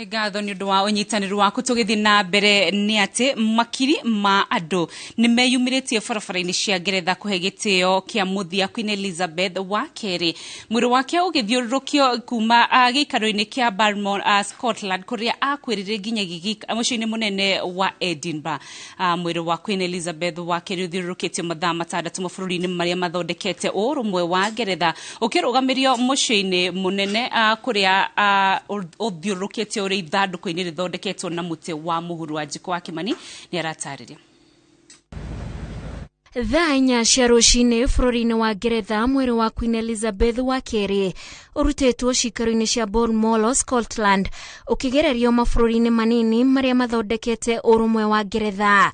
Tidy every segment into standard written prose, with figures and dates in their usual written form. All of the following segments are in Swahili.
Ngatho ni undu wa unyitaniri waku tugithi na mbere ni ati makiri ma andu ni meyumiritie barabara-ini cia Ngeretha kuhe gitio kia muthia Queen Elizabeth wa keri. Mwiri wake ugithiurukio kuma gikaro-ini kia Balmoral, Scotland, kuria akwirire nginya mucii-ini munene wa Edinburgh. Mwiri wa Queen Elizabeth wa keri uthiurukitio mathaa matandatu mabũrũri-ini maria mathondekete urumwe wa Ngeretha ukirugamirio mucii-ini munene kuria uthiurukitio uri ithanduku-ini rithondeketwo na muti wa muhuru wa Njiko wa Kimani ni aratariria. Thaa 4 cia rũcinĩ bũrũri-inĩ wa Ngeretha mwĩrĩ wa Queen Elizabeth wa keri ũrutĩtwo cikaro-inĩ cia Balmoral, Scotland ũkĩgererio mabũrũri-inĩ manini maria mathondekete ũrũmwe wa Ngeretha.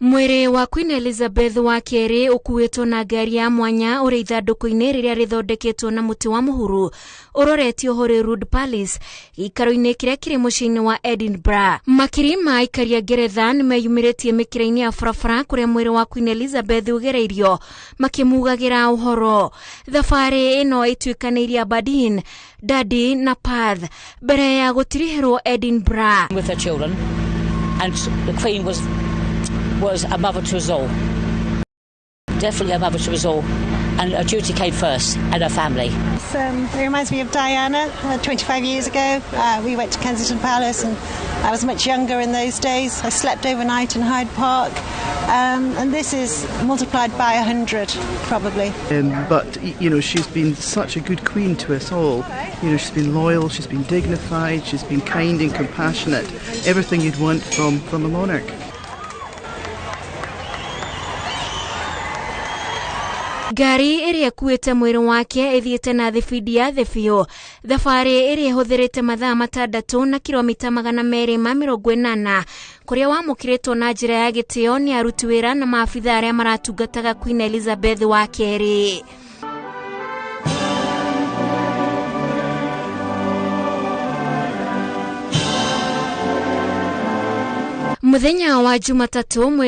Mwĩrĩ wa Queen Elizabeth wa keri ũkuĩtwo na ngari ya mwanya ũrĩ ithandũkũ-inĩ rĩrĩa rĩthondeketwo na muti wa muhuru ũroretio Holyrood Palace gĩikaro-inĩ kĩrĩa kĩrĩ mũciĩ-inĩ wa Edinburgh. Makiri ma aikari a Ngeretha nĩ meyumĩrĩtie mĩkĩra-inĩ ya barabara kũrĩa mwĩrĩ wa Queen Elizabeth ũgereirio makĩmugagĩra ũhoro. Thabarĩ ĩno ĩtuĩkanĩirie Aberdeen, Dundee na Perth mbere ya gũtirihĩrwo Edinburgh. With her children, and the Queen was a mother to us all. Definitely a mother to us all. And her duty came first, and her family. It reminds me of Diana. 25 years ago, we went to Kensington Palace, and I was much younger in those days. I slept overnight in Hyde Park, and this is multiplied by 100, probably. But, you know, she's been such a good queen to us all. You know, she's been loyal, she's been dignified, she's been kind and compassionate. Everything you'd want from a monarch. Ngari ĩrĩa ĩkuĩte mwĩrĩ wake ĩthiĩte na thibidi ya thĩ biũ. Thabarĩ ĩrĩa ĩhũthĩrĩte mathaa matandatu na kilomita 280 kũrĩa wamũkĩrĩtwo na njĩra ya gĩtĩo nĩ aruti wĩra na maabitha arĩa maratungataga Queen Elizabeth wa keri. Muthenya wa Jumatatu